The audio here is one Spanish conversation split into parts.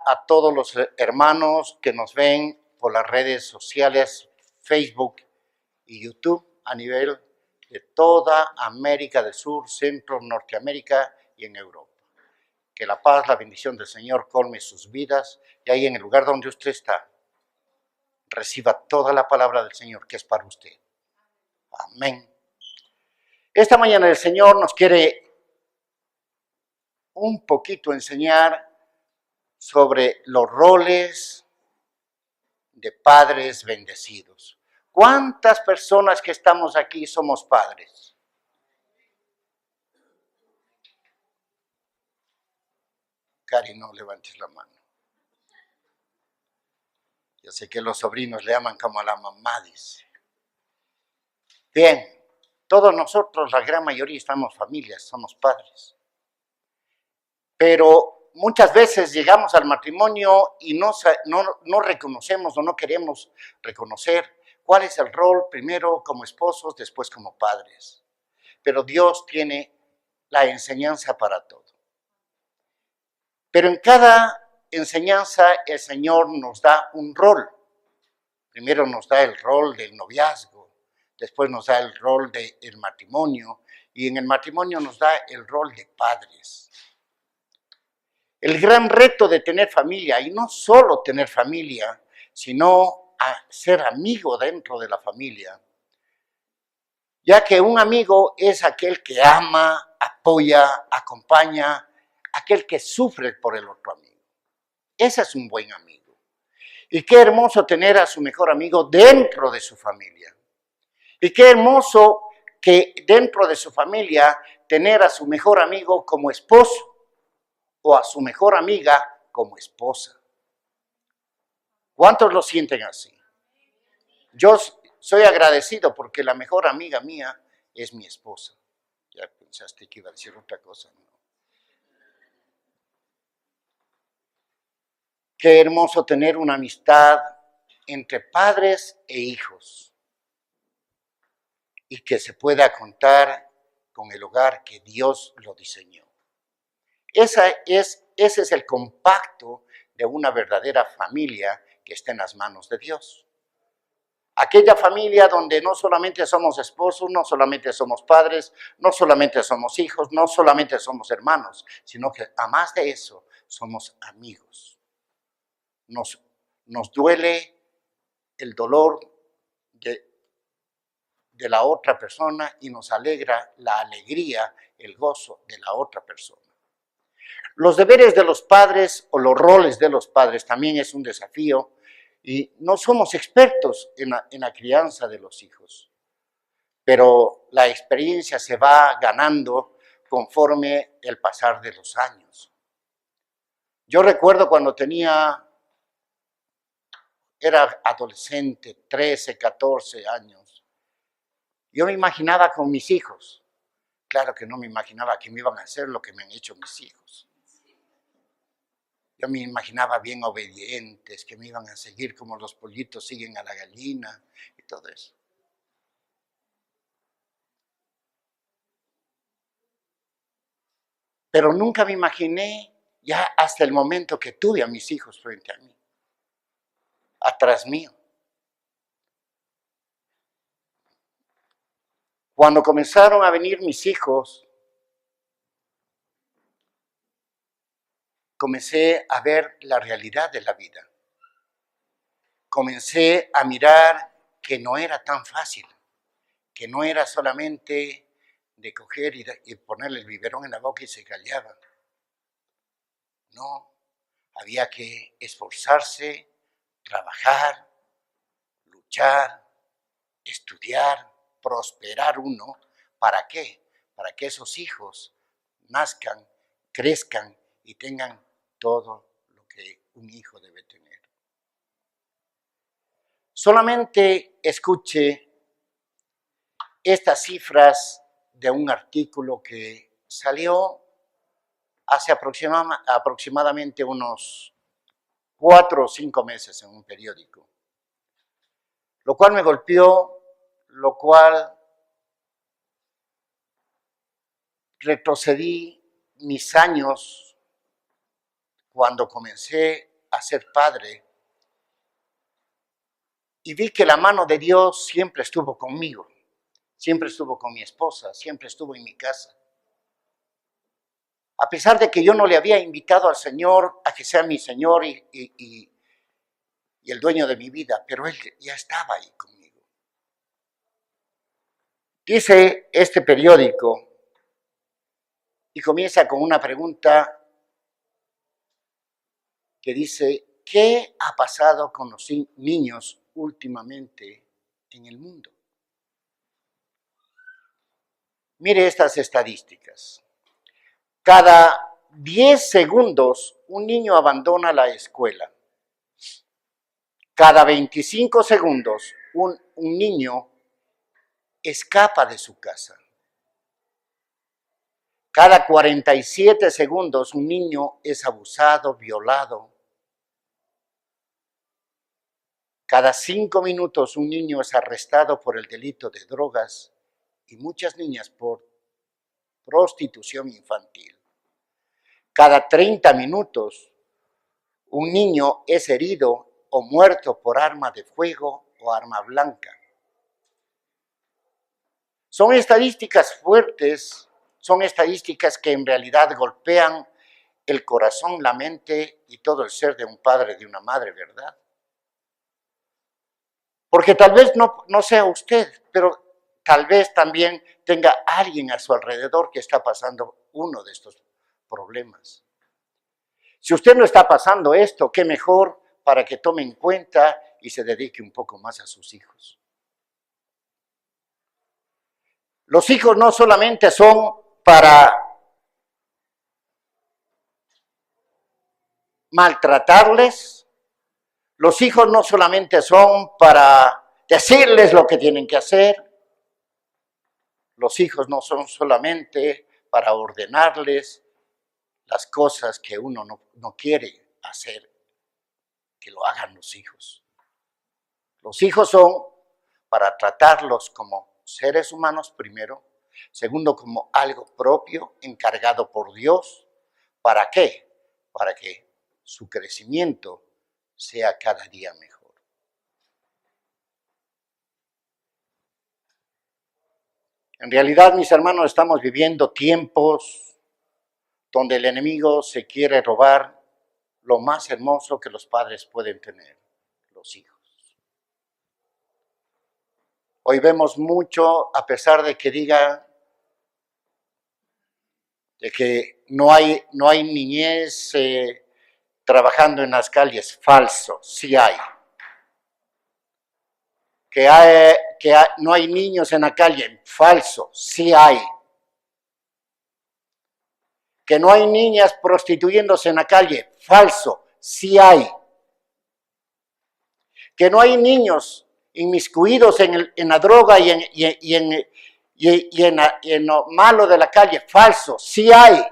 a todos los hermanos que nos ven por las redes sociales, Facebook y YouTube a nivel de toda América del Sur, Centro, Norteamérica y en Europa. Que la paz, la bendición del Señor colme sus vidas y ahí en el lugar donde usted está, reciba toda la palabra del Señor que es para usted. Amén. Esta mañana el Señor nos quiere un poquito enseñar sobre los roles de padres bendecidos. ¿Cuántas personas que estamos aquí somos padres? Cari, no levantes la mano. Yo sé que los sobrinos le aman como a la mamá, dice. Bien, todos nosotros, la gran mayoría, estamos familias, somos padres. Pero muchas veces llegamos al matrimonio y no reconocemos o no queremos reconocer cuál es el rol, primero como esposos, después como padres. Pero Dios tiene la enseñanza para todo. Pero en cada enseñanza el Señor nos da un rol. Primero nos da el rol del noviazgo, después nos da el rol del matrimonio y en el matrimonio nos da el rol de padres. El gran reto de tener familia, y no solo tener familia, sino a ser amigo dentro de la familia, ya que un amigo es aquel que ama, apoya, acompaña, aquel que sufre por el otro amigo. Ese es un buen amigo. Y qué hermoso tener a su mejor amigo dentro de su familia. Y qué hermoso que dentro de su familia tener a su mejor amigo como esposo o a su mejor amiga como esposa. ¿Cuántos lo sienten así? Yo soy agradecido porque la mejor amiga mía es mi esposa. Ya pensaste que iba a decir otra cosa, ¿no? Qué hermoso tener una amistad entre padres e hijos y que se pueda contar con el hogar que Dios lo diseñó. Ese es el compacto de una verdadera familia que está en las manos de Dios. Aquella familia donde no solamente somos esposos, no solamente somos padres, no solamente somos hijos, no solamente somos hermanos, sino que además de eso somos amigos. Nos duele el dolor de la otra persona y nos alegra la alegría, el gozo de la otra persona. Los deberes de los padres o los roles de los padres también es un desafío y no somos expertos en la crianza de los hijos, pero la experiencia se va ganando conforme el pasar de los años. Yo recuerdo cuando era adolescente, 13, 14 años, yo me imaginaba con mis hijos. Claro que no me imaginaba que me iban a hacer lo que me han hecho mis hijos. Yo me imaginaba bien obedientes, que me iban a seguir como los pollitos siguen a la gallina y todo eso. Pero nunca me imaginé, ya hasta el momento que tuve a mis hijos frente a mí, atrás mío. Cuando comenzaron a venir mis hijos, comencé a ver la realidad de la vida. Comencé a mirar que no era tan fácil, que no era solamente de coger y ponerle el biberón en la boca y se callaba. No, había que esforzarse, trabajar, luchar, estudiar, prosperar uno. ¿Para qué? Para que esos hijos nazcan, crezcan y tengan todo lo que un hijo debe tener. Solamente escuche estas cifras de un artículo que salió hace aproximadamente unos 4 o 5 meses en un periódico, lo cual me golpeó, lo cual retrocedí mis años cuando comencé a ser padre y vi que la mano de Dios siempre estuvo conmigo, siempre estuvo con mi esposa, siempre estuvo en mi casa. A pesar de que yo no le había invitado al Señor a que sea mi Señor y el dueño de mi vida, pero Él ya estaba ahí conmigo. Dice este periódico y comienza con una pregunta que dice, ¿qué ha pasado con los niños últimamente en el mundo? Mire estas estadísticas. Cada 10 segundos un niño abandona la escuela. Cada 25 segundos un niño escapa de su casa. Cada 47 segundos un niño es abusado, violado. Cada 5 minutos un niño es arrestado por el delito de drogas y muchas niñas por prostitución infantil. Cada 30 minutos un niño es herido o muerto por arma de fuego o arma blanca. Son estadísticas fuertes, son estadísticas que en realidad golpean el corazón, la mente y todo el ser de un padre, de una madre, ¿verdad? Porque tal vez no sea usted, pero tal vez también tenga alguien a su alrededor que está pasando uno de estos problemas. Si usted no está pasando esto, qué mejor para que tome en cuenta y se dedique un poco más a sus hijos. Los hijos no solamente son para maltratarles, los hijos no solamente son para decirles lo que tienen que hacer, los hijos no son solamente para ordenarles las cosas que uno no quiere hacer, que lo hagan los hijos. Los hijos son para tratarlos como seres humanos primero, segundo como algo propio, encargado por Dios. ¿Para qué? Para que su crecimiento sea cada día mejor. En realidad, mis hermanos, estamos viviendo tiempos donde el enemigo se quiere robar lo más hermoso que los padres pueden tener, los hijos. Hoy vemos mucho, a pesar de que diga de que no hay niñez trabajando en las calles, falso, sí hay. Que no hay niños en la calle, falso, sí hay. Que no hay niñas prostituyéndose en la calle, falso, sí hay. Que no hay niños inmiscuidos en la droga y en lo malo de la calle, falso, sí hay.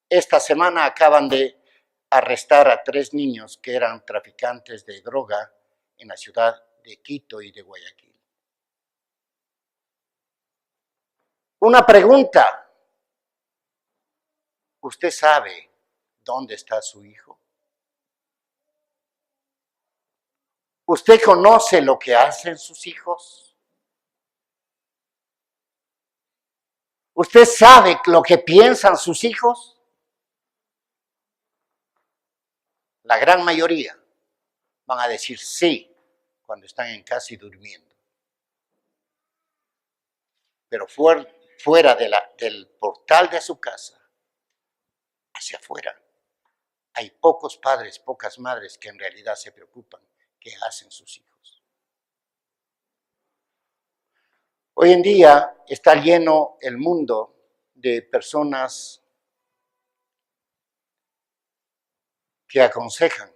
Esta semana acaban de arrestar a 3 niños que eran traficantes de droga en la ciudad de Quito y de Guayaquil. Una pregunta, ¿usted sabe dónde está su hijo? ¿Usted conoce lo que hacen sus hijos? ¿Usted sabe lo que piensan sus hijos? La gran mayoría van a decir sí cuando están en casa y durmiendo. Pero fuera del portal de su casa, hacia afuera, hay pocos padres, pocas madres que en realidad se preocupan qué hacen sus hijos. Hoy en día está lleno el mundo de personas que aconsejan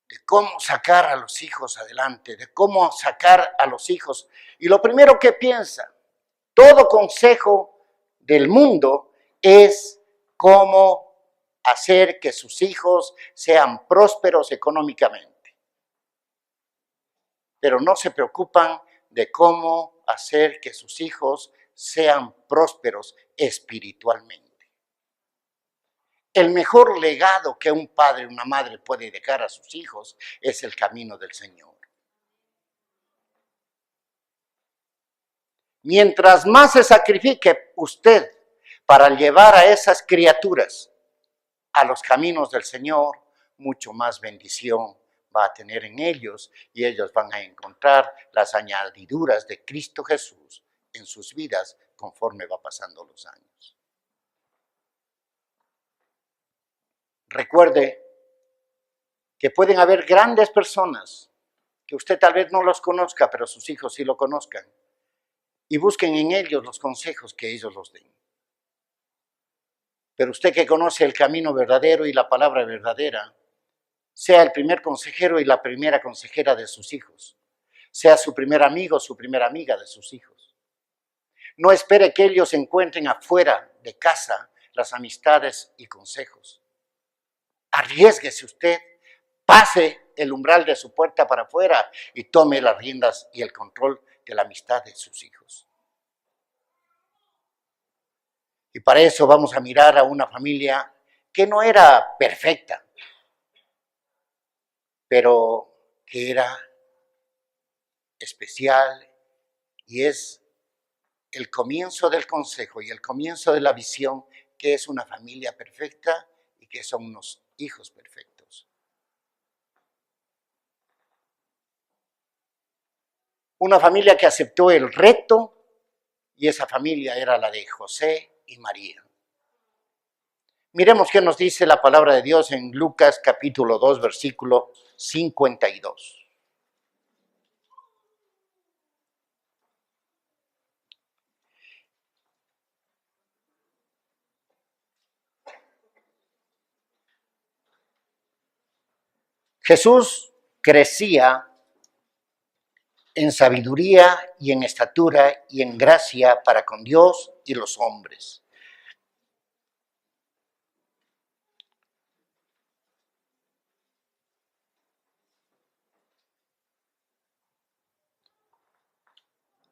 de cómo sacar a los hijos adelante, de cómo sacar a los hijos. Y lo primero que piensa, todo consejo del mundo es cómo hacer que sus hijos sean prósperos económicamente. Pero no se preocupan de cómo hacer que sus hijos sean prósperos espiritualmente. El mejor legado que un padre o una madre puede dejar a sus hijos es el camino del Señor. Mientras más se sacrifique usted para llevar a esas criaturas a los caminos del Señor, mucho más bendición va a tener en ellos y ellos van a encontrar las añadiduras de Cristo Jesús en sus vidas conforme va pasando los años. Recuerde que pueden haber grandes personas que usted tal vez no los conozca, pero sus hijos sí lo conozcan, y busquen en ellos los consejos que ellos los den. Pero usted que conoce el camino verdadero y la palabra verdadera, sea el primer consejero y la primera consejera de sus hijos, sea su primer amigo, su primera amiga de sus hijos. No espere que ellos encuentren afuera de casa las amistades y consejos. Arriésguese usted, pase el umbral de su puerta para afuera y tome las riendas y el control de la amistad de sus hijos. Y para eso vamos a mirar a una familia que no era perfecta, pero que era especial y es el comienzo del consejo y el comienzo de la visión que es una familia perfecta y que son unos hijos perfectos. Una familia que aceptó el reto y esa familia era la de José y María. Miremos qué nos dice la palabra de Dios en Lucas capítulo 2, versículo 52. Jesús crecía en sabiduría y en estatura y en gracia para con Dios y los hombres.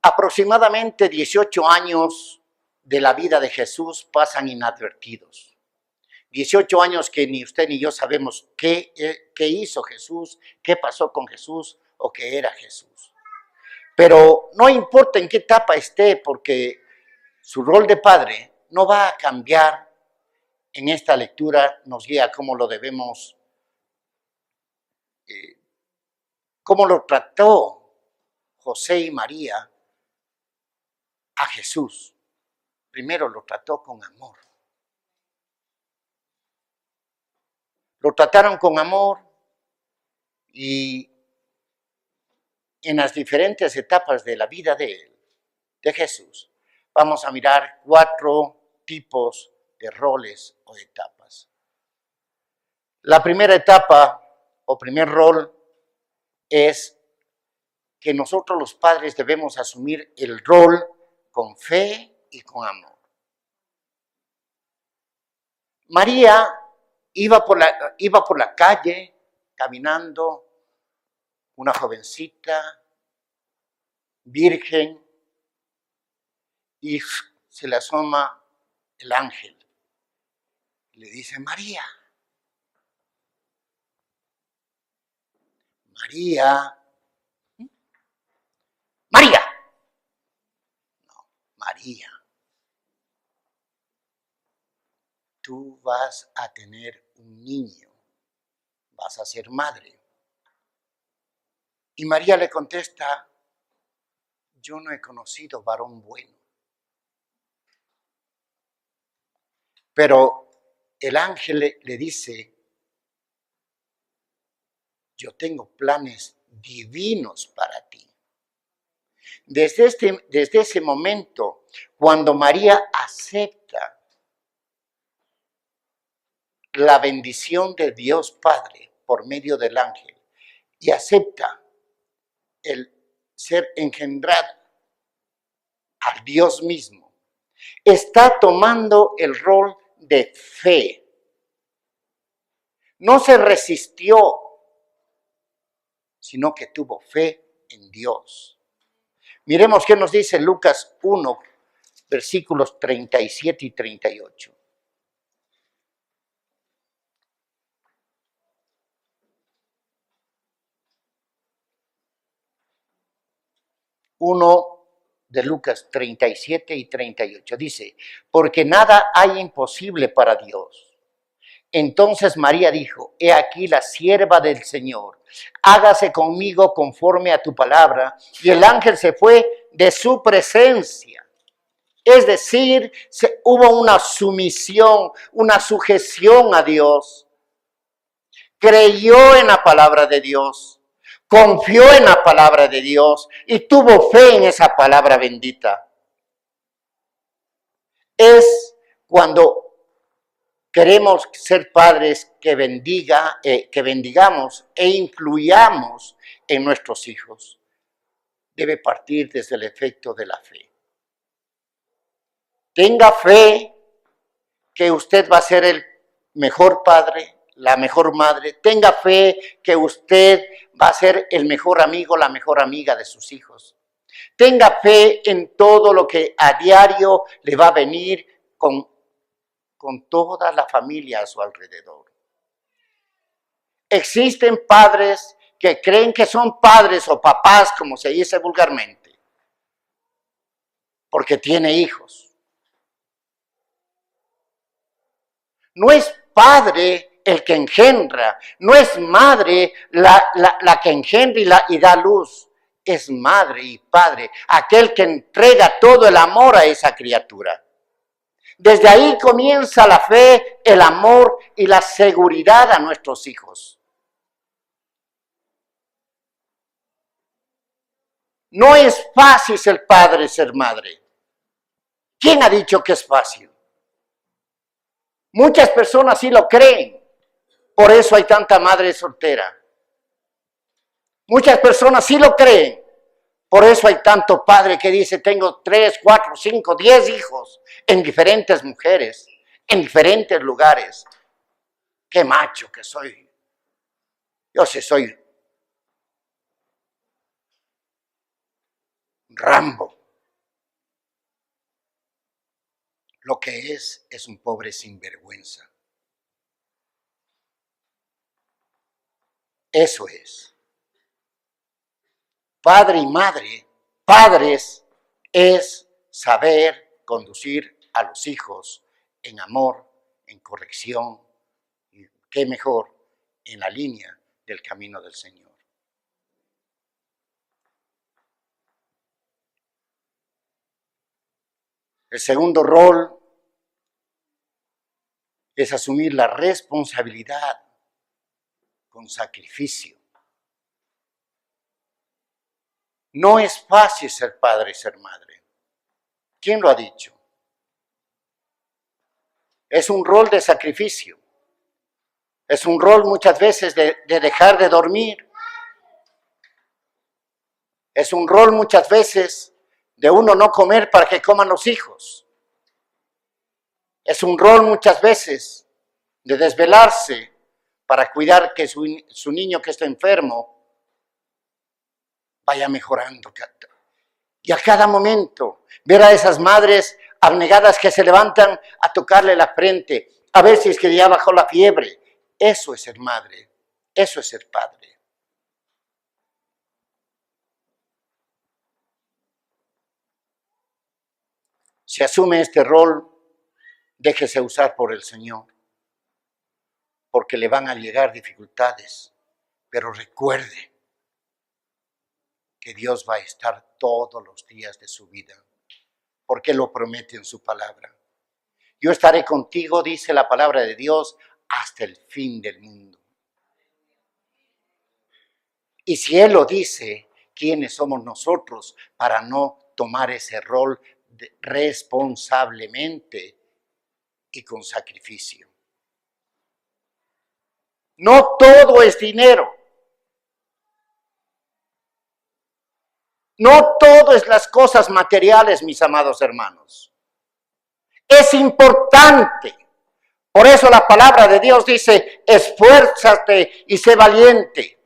Aproximadamente 18 años de la vida de Jesús pasan inadvertidos. 18 años que ni usted ni yo sabemos qué hizo Jesús, qué pasó con Jesús o qué era Jesús. Pero no importa en qué etapa esté, porque su rol de padre no va a cambiar. En esta lectura nos guía cómo lo debemos, cómo lo trató José y María a Jesús. Primero lo trató con amor. Lo trataron con amor y en las diferentes etapas de la vida de Jesús, vamos a mirar 4 tipos de roles o etapas. La primera etapa o primer rol es que nosotros los padres debemos asumir el rol con fe y con amor. María iba por la calle caminando, una jovencita, virgen, y se le asoma el ángel. Le dice, María. María. María. No, María. Tú vas a tener un niño, vas a ser madre. Y María le contesta, yo no he conocido varón bueno. Pero el ángel le dice, yo tengo planes divinos para ti. Desde ese momento, cuando María acepta la bendición de Dios Padre por medio del ángel y acepta el ser engendrada al Dios mismo, está tomando el rol de fe. No se resistió, sino que tuvo fe en Dios. Miremos qué nos dice Lucas 1, versículos 37 y 38. 1 de Lucas 37 y 38. Dice, porque nada hay imposible para Dios. Entonces María dijo, he aquí la sierva del Señor, hágase conmigo conforme a tu palabra. Y el ángel se fue de su presencia. Es decir, hubo una sumisión, una sujeción a Dios. Creyó en la palabra de Dios, confió en la palabra de Dios y tuvo fe en esa palabra bendita. Es cuando queremos ser padres que bendigamos e influyamos en nuestros hijos. Debe partir desde el efecto de la fe. Tenga fe que usted va a ser el mejor padre, la mejor madre. Tenga fe que usted va a ser el mejor amigo, la mejor amiga de sus hijos. Tenga fe en todo lo que a diario le va a venir con toda la familia a su alrededor. Existen padres que creen que son padres o papás, como se dice vulgarmente, porque tiene hijos. No es padre el que engendra, no es madre la que engendra y da luz. Es madre y padre, aquel que entrega todo el amor a esa criatura. Desde ahí comienza la fe, el amor y la seguridad a nuestros hijos. No es fácil ser padre, ser madre. ¿Quién ha dicho que es fácil? Muchas personas sí lo creen. Por eso hay tanta madre soltera. Muchas personas sí lo creen. Por eso hay tanto padre que dice, tengo 3, 4, 5, 10 hijos en diferentes mujeres, en diferentes lugares. Qué macho que soy. Yo sí soy Rambo. Lo que es un pobre sinvergüenza. Eso es. Padre y madre, padres, es saber conducir a los hijos en amor, en corrección, y qué mejor, en la línea del camino del Señor. El segundo rol es asumir la responsabilidad con sacrificio. No es fácil ser padre y ser madre. ¿Quién lo ha dicho? Es un rol de sacrificio. Es un rol muchas veces de dejar de dormir. Es un rol muchas veces de uno no comer para que coman los hijos. Es un rol muchas veces de desvelarse para cuidar que su niño que está enfermo vaya mejorando. Y a cada momento, ver a esas madres abnegadas que se levantan a tocarle la frente, a ver si es que ya bajó la fiebre. Eso es ser madre, eso es ser padre. Si asume este rol, déjese usar por el Señor, porque le van a llegar dificultades, pero recuerde que Dios va a estar todos los días de su vida, porque lo promete en su palabra. Yo estaré contigo, dice la palabra de Dios, hasta el fin del mundo. Y si Él lo dice, ¿quiénes somos nosotros para no tomar ese rol responsablemente y con sacrificio? No todo es dinero. No todo es las cosas materiales, mis amados hermanos. Es importante. Por eso la palabra de Dios dice, esfuérzate y sé valiente.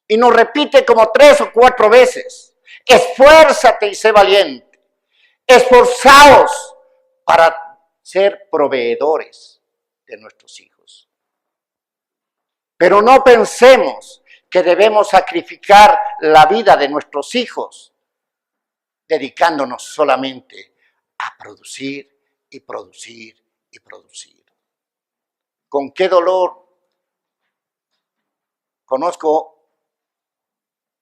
Y nos repite como 3 o 4 veces, esfuérzate y sé valiente. Esforzaos para ser proveedores de nuestros hijos. Pero no pensemos que debemos sacrificar la vida de nuestros hijos, dedicándonos solamente a producir y producir y producir. ¿Con qué dolor? Conozco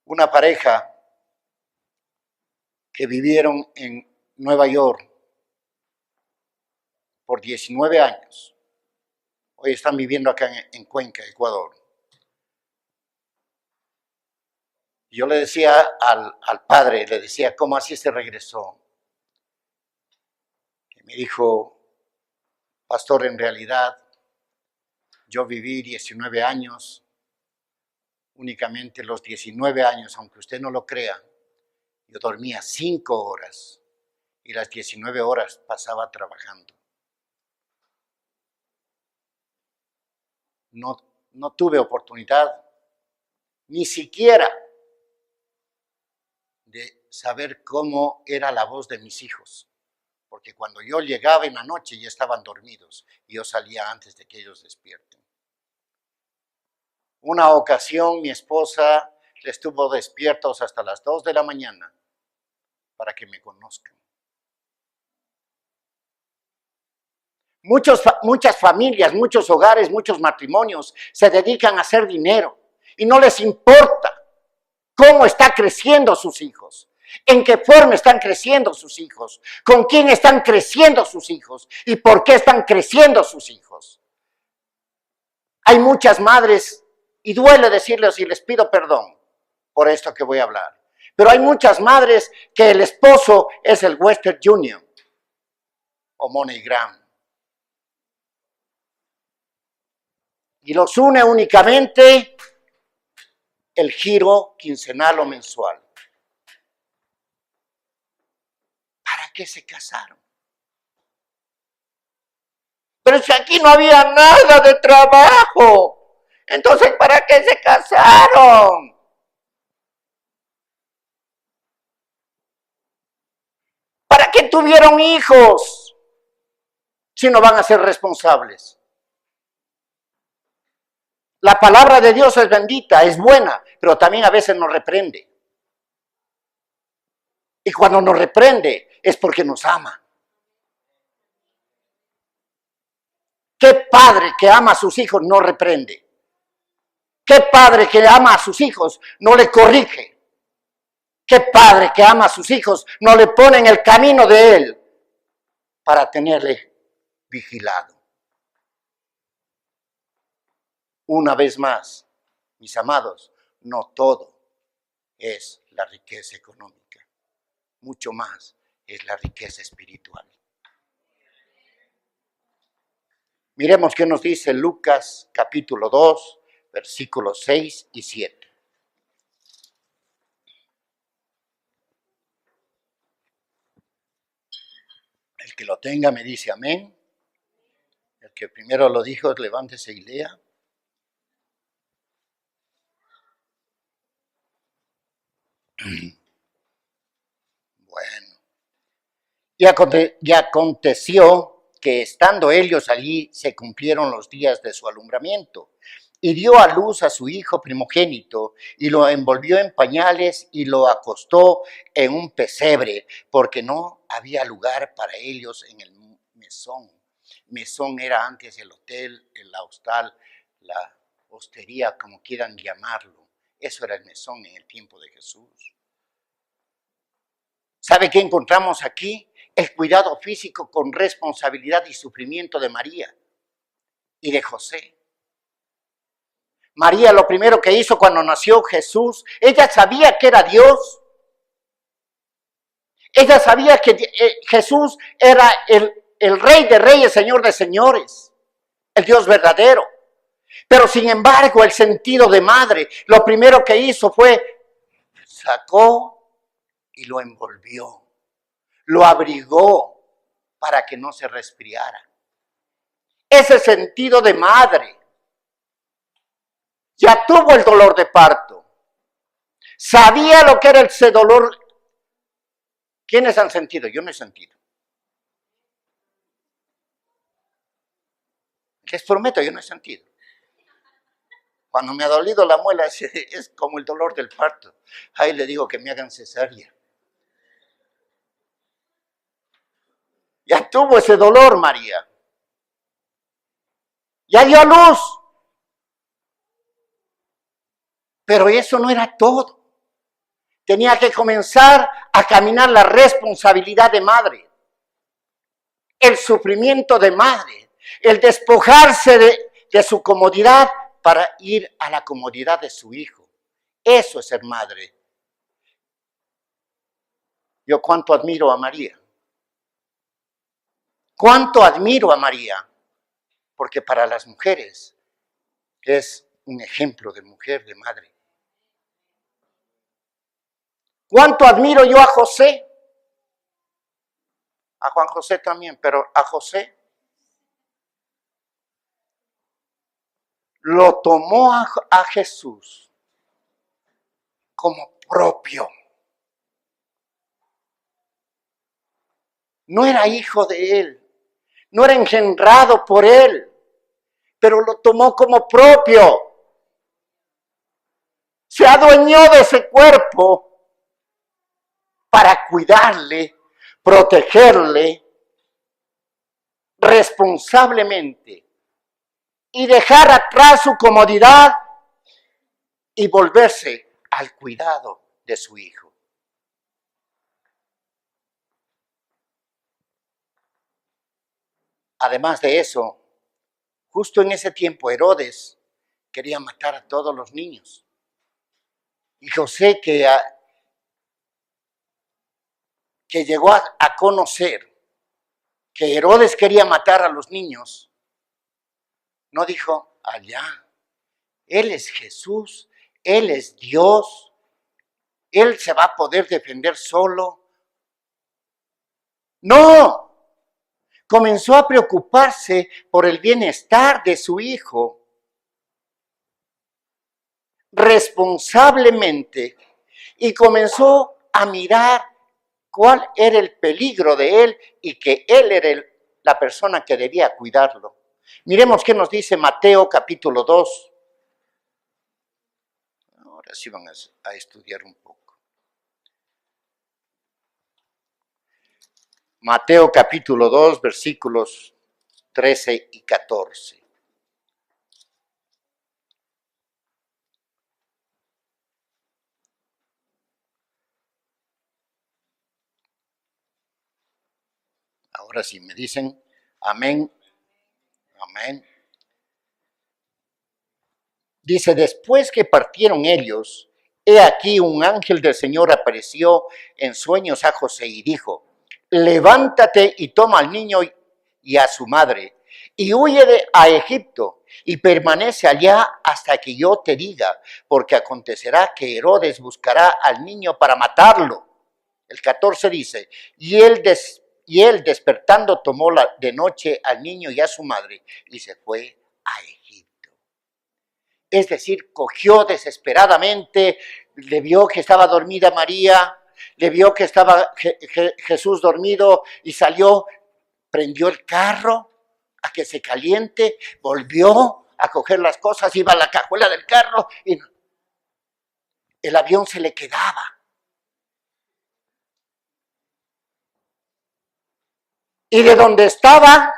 una pareja que vivieron en Nueva York por 19 años. Hoy están viviendo acá en Cuenca, Ecuador. Yo le decía al padre, le decía, ¿cómo así se regresó? Y me dijo, pastor, en realidad yo viví 19 años, únicamente los 19 años, aunque usted no lo crea, yo dormía 5 horas y las 19 horas pasaba trabajando. No tuve oportunidad ni siquiera de saber cómo era la voz de mis hijos, porque cuando yo llegaba en la noche ya estaban dormidos y yo salía antes de que ellos despierten. Una ocasión mi esposa les estuvo despiertos hasta las 2 de la mañana para que me conozcan. Muchas familias, muchos hogares, muchos matrimonios se dedican a hacer dinero y no les importa cómo está creciendo sus hijos, en qué forma están creciendo sus hijos, con quién están creciendo sus hijos y por qué están creciendo sus hijos. Hay muchas madres, y duele decirles y les pido perdón por esto que voy a hablar, pero hay muchas madres que el esposo es el Western Union o MoneyGram. Y los une únicamente el giro quincenal o mensual. ¿Para qué se casaron? Pero si aquí no había nada de trabajo, entonces ¿para qué se casaron? ¿Para qué tuvieron hijos si no van a ser responsables? La palabra de Dios es bendita, es buena, pero también a veces nos reprende. Y cuando nos reprende es porque nos ama. ¿Qué padre que ama a sus hijos no reprende? ¿Qué padre que ama a sus hijos no le corrige? ¿Qué padre que ama a sus hijos no le pone en el camino de él para tenerle vigilado? Una vez más, mis amados, no todo es la riqueza económica, mucho más es la riqueza espiritual. Miremos qué nos dice Lucas capítulo 2, versículos 6 y 7. El que lo tenga me dice amén. El que primero lo dijo, levántese y lea. Bueno. Y aconteció que estando ellos allí se cumplieron los días de su alumbramiento. Y dio a luz a su hijo primogénito y lo envolvió en pañales y lo acostó en un pesebre, porque no había lugar para ellos en el mesón. Mesón era antes el hotel, el hostal, la hostería, como quieran llamarlo. Eso era el mesón en el tiempo de Jesús. ¿Sabe qué encontramos aquí? El cuidado físico con responsabilidad y sufrimiento de María y de José. María lo primero que hizo cuando nació Jesús, ella sabía que era Dios. Ella sabía que Jesús era el Rey de Reyes, Señor de Señores, el Dios verdadero. Pero sin embargo, el sentido de madre, lo primero que hizo fue, sacó y lo envolvió, lo abrigó para que no se resfriara. Ese sentido de madre. Ya tuvo el dolor de parto. Sabía lo que era ese dolor. ¿Quiénes han sentido? Yo no he sentido. Les prometo, yo no he sentido. Cuando me ha dolido la muela, es como el dolor del parto. Ahí le digo que me hagan cesárea. Ya tuvo ese dolor, María. Ya dio a luz. Pero eso no era todo. Tenía que comenzar a caminar la responsabilidad de madre, el sufrimiento de madre, el despojarse de su comodidad para ir a la comodidad de su hijo. Eso es ser madre. Yo cuánto admiro a María. Cuánto admiro a María. Porque para las mujeres es un ejemplo de mujer, de madre. Cuánto admiro yo a José. A Juan José también, pero a José lo tomó a Jesús como propio. No era hijo de él, no era engendrado por él, pero lo tomó como propio. Se adueñó de ese cuerpo para cuidarle, protegerle responsablemente y dejar atrás su comodidad y volverse al cuidado de su hijo. Además de eso, justo en ese tiempo Herodes quería matar a todos los niños. Y José, que llegó a conocer que Herodes quería matar a los niños, no dijo, allá, Él es Jesús, Él es Dios, Él se va a poder defender solo. No, comenzó a preocuparse por el bienestar de su hijo responsablemente y comenzó a mirar cuál era el peligro de él y que él era la persona que debía cuidarlo. Miremos qué nos dice Mateo capítulo 2. Ahora sí van a estudiar un poco. Mateo capítulo 2, versículos 13 y 14. Ahora sí me dicen amén, amén. Dice, después que partieron ellos, he aquí un ángel del Señor apareció en sueños a José y dijo, levántate y toma al niño y a su madre y huye a Egipto y permanece allá hasta que yo te diga, porque acontecerá que Herodes buscará al niño para matarlo. El 14 dice, y él despertando tomó de noche al niño y a su madre y se fue a Egipto. Es decir, cogió desesperadamente, le vio que estaba dormida María, le vio que estaba Jesús dormido y salió, prendió el carro a que se caliente, volvió a coger las cosas, iba a la cajuela del carro y el avión se le quedaba. Y de donde estaba,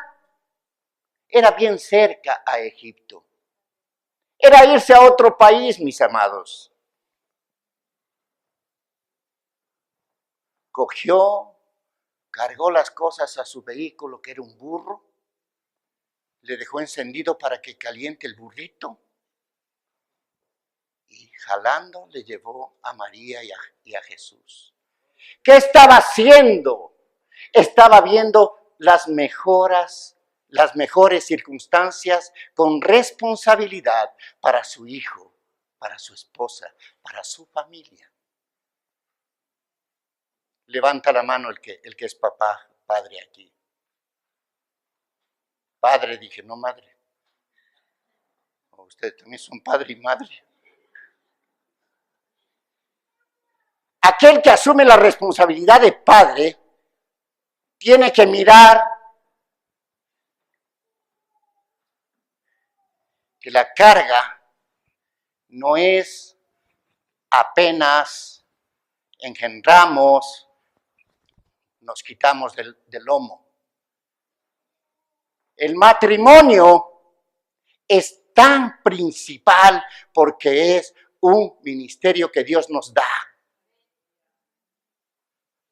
era bien cerca a Egipto. Era irse a otro país, mis amados. Cogió, cargó las cosas a su vehículo, que era un burro, le dejó encendido para que caliente el burrito y jalando le llevó a María y a Jesús. ¿Qué estaba haciendo? Estaba viendo las mejores circunstancias con responsabilidad para su hijo, para su esposa, para su familia. Levanta la mano el que es papá, padre aquí. Padre, dije, no madre. Ustedes también son padre y madre. Aquel que asume la responsabilidad de padre tiene que mirar que la carga no es apenas engendramos, nos quitamos del lomo. El matrimonio es tan principal porque es un ministerio que Dios nos da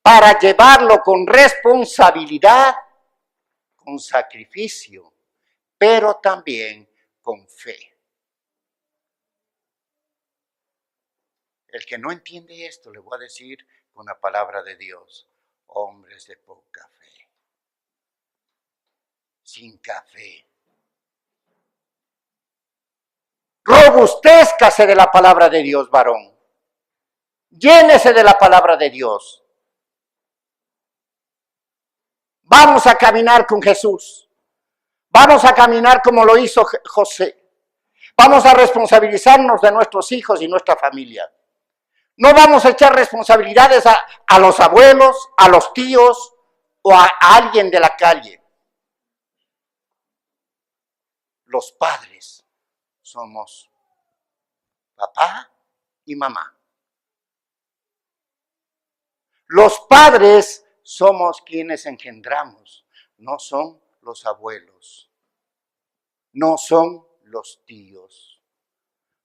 para llevarlo con responsabilidad, con sacrificio, pero también con fe. El que no entiende esto, le voy a decir con la palabra de Dios, hombres de poca fe, sin café. Robustézcase de la palabra de Dios, varón. Llénese de la palabra de Dios. Vamos a caminar con Jesús. Vamos a caminar como lo hizo José. Vamos a responsabilizarnos de nuestros hijos y nuestra familia. No vamos a echar responsabilidades a los abuelos, a los tíos o a alguien de la calle. Los padres somos papá y mamá. Los padres somos quienes engendramos, no son los abuelos, no son los tíos,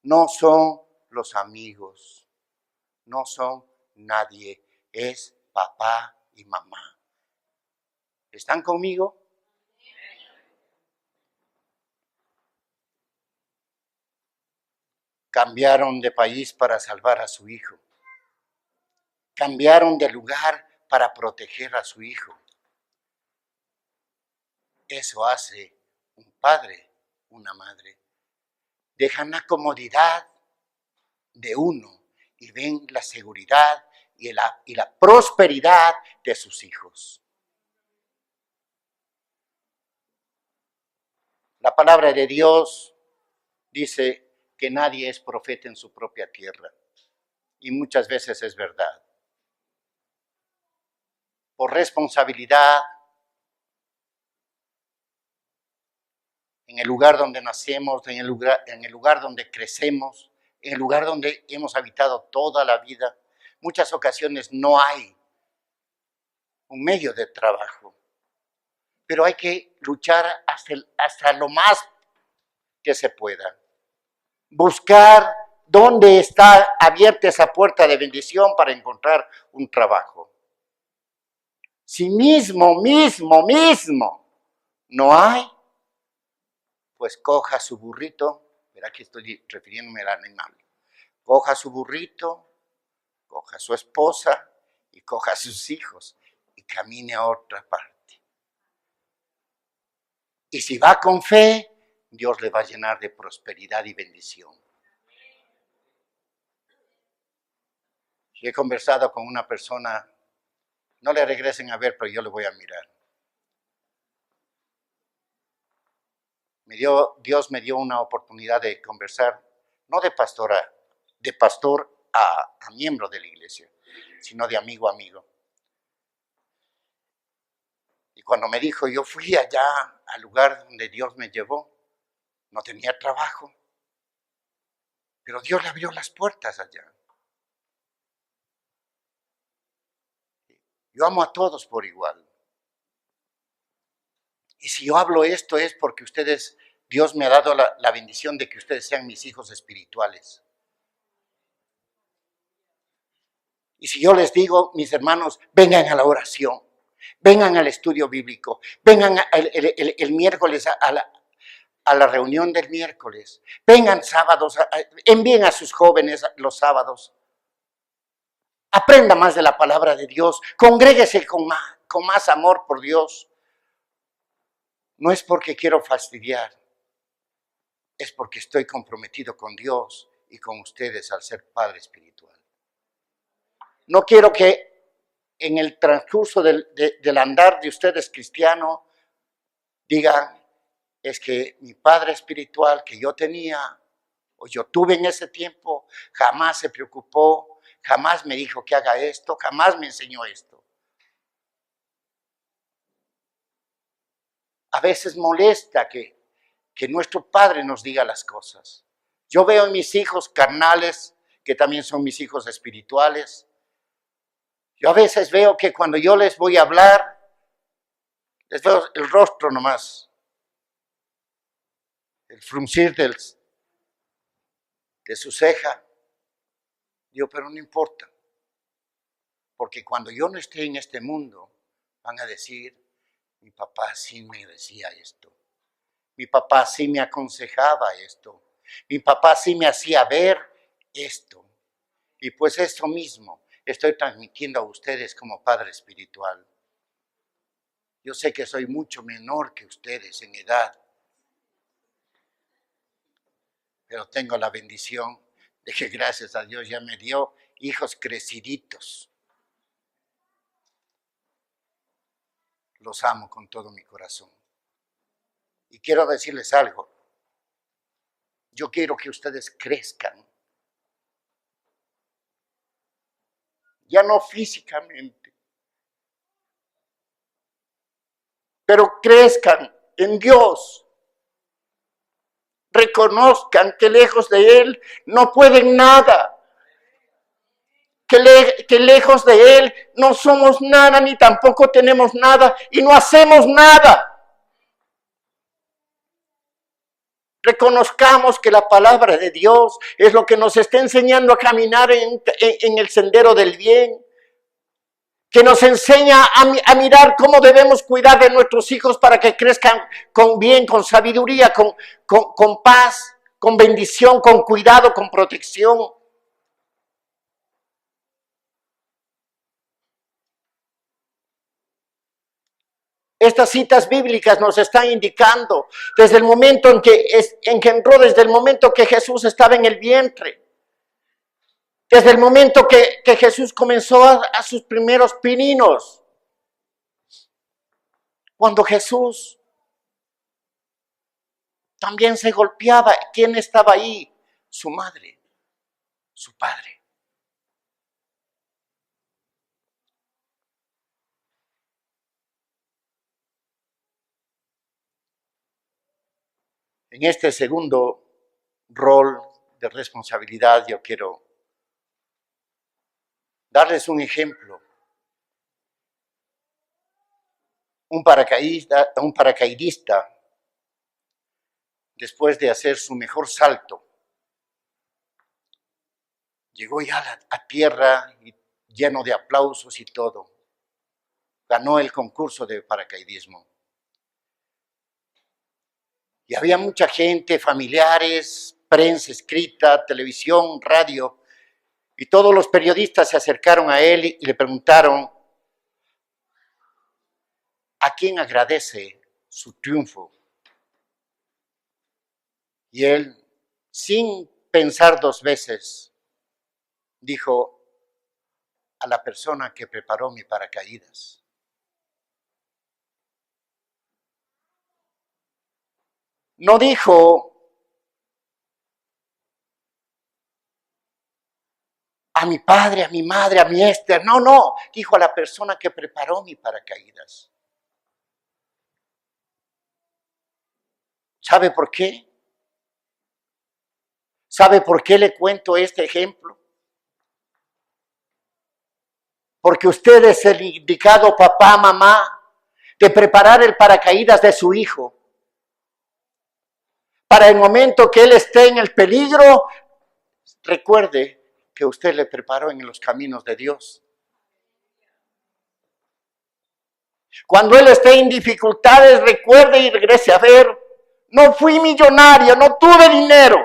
no son los amigos, no son nadie, es papá y mamá. ¿Están conmigo? Cambiaron de país para salvar a su hijo. Cambiaron de lugar para proteger a su hijo. Eso hace un padre, una madre. Dejan la comodidad de uno y ven la seguridad y la prosperidad de sus hijos. La palabra de Dios dice que nadie es profeta en su propia tierra. Y muchas veces es verdad. Por responsabilidad, en el lugar donde nacemos, en el lugar donde crecemos, en el lugar donde hemos habitado toda la vida, muchas ocasiones no hay un medio de trabajo. Pero hay que luchar hasta lo más que se pueda. Buscar dónde está abierta esa puerta de bendición para encontrar un trabajo. Si mismo no hay, pues coja su burrito, verá que estoy refiriéndome al animal, coja su burrito, coja su esposa y coja a sus hijos y camine a otra parte. Y si va con fe, Dios le va a llenar de prosperidad y bendición. He conversado con una persona, no le regresen a ver, pero yo le voy a mirar. Dios me dio una oportunidad de conversar, no de pastor a miembro de la iglesia, sino de amigo a amigo. Y cuando me dijo, yo fui allá al lugar donde Dios me llevó, no tenía trabajo, pero Dios le abrió las puertas allá. Yo amo a todos por igual. Y si yo hablo esto es porque Dios me ha dado la bendición de que ustedes sean mis hijos espirituales. Y si yo les digo, mis hermanos, vengan a la oración, vengan al estudio bíblico, vengan el miércoles a la reunión del miércoles, vengan sábados, envíen a sus jóvenes los sábados. Aprenda más de la palabra de Dios, congréguese con más amor por Dios. No es porque quiero fastidiar, es porque estoy comprometido con Dios y con ustedes al ser padre espiritual. No quiero que en el transcurso del andar de ustedes cristiano digan, es que mi padre espiritual que yo tenía o yo tuve en ese tiempo jamás se preocupó, jamás me dijo que haga esto, jamás me enseñó esto. A veces molesta que nuestro padre nos diga las cosas. Yo veo en mis hijos carnales, que también son mis hijos espirituales. Yo a veces veo que cuando yo les voy a hablar, les veo el rostro nomás, el fruncir de su ceja. Digo, pero no importa, porque cuando yo no esté en este mundo, van a decir, mi papá sí me decía esto, mi papá sí me aconsejaba esto, mi papá sí me hacía ver esto. Y pues esto mismo estoy transmitiendo a ustedes como padre espiritual. Yo sé que soy mucho menor que ustedes en edad, pero tengo la bendición de que gracias a Dios ya me dio hijos creciditos. Los amo con todo mi corazón. Y quiero decirles algo. Yo quiero que ustedes crezcan. Ya no físicamente, pero crezcan en Dios. Reconozcan que lejos de Él no pueden nada. Que lejos de Él no somos nada, ni tampoco tenemos nada, y no hacemos nada. Reconozcamos que la palabra de Dios es lo que nos está enseñando a caminar en el sendero del bien, que nos enseña a mirar cómo debemos cuidar de nuestros hijos para que crezcan con bien, con sabiduría, con paz, con bendición, con cuidado, con protección. Estas citas bíblicas nos están indicando desde el momento en que engendró, desde el momento que Jesús estaba en el vientre, desde el momento que Jesús comenzó a sus primeros pininos. Cuando Jesús también se golpeaba, ¿quién estaba ahí? Su madre, su padre. En este segundo rol de responsabilidad yo quiero darles un ejemplo. Un paracaidista, después de hacer su mejor salto, llegó ya a tierra lleno de aplausos y todo. Ganó el concurso de paracaidismo. Y había mucha gente, familiares, prensa escrita, televisión, radio, y todos los periodistas se acercaron a él y le preguntaron a quién agradece su triunfo. Y él, sin pensar dos veces, dijo, a la persona que preparó mi paracaídas. No dijo a mi padre, a mi madre, a mi Esther. No, dijo a la persona que preparó mi paracaídas. ¿Sabe por qué? ¿Sabe por qué le cuento este ejemplo? Porque usted es el indicado papá, mamá, de preparar el paracaídas de su hijo. Para el momento que él esté en el peligro, recuerde que usted le preparó en los caminos de Dios. Cuando él esté en dificultades, recuerde y regrese a ver, no fui millonario, no tuve dinero,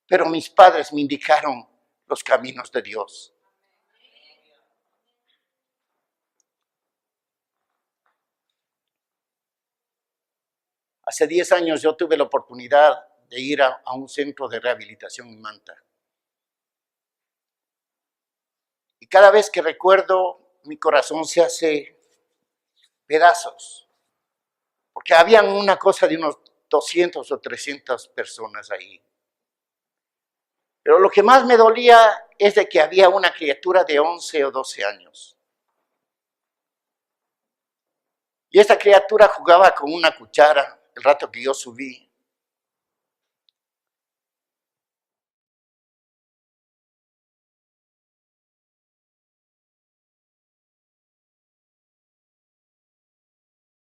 pero mis padres me indicaron los caminos de Dios. Hace 10 años yo tuve la oportunidad de ir a un centro de rehabilitación en Manta. Y cada vez que recuerdo, mi corazón se hace pedazos. Porque habían una cosa de unos 200 o 300 personas ahí. Pero lo que más me dolía es de que había una criatura de 11 o 12 años. Y esta criatura jugaba con una cuchara el rato que yo subí.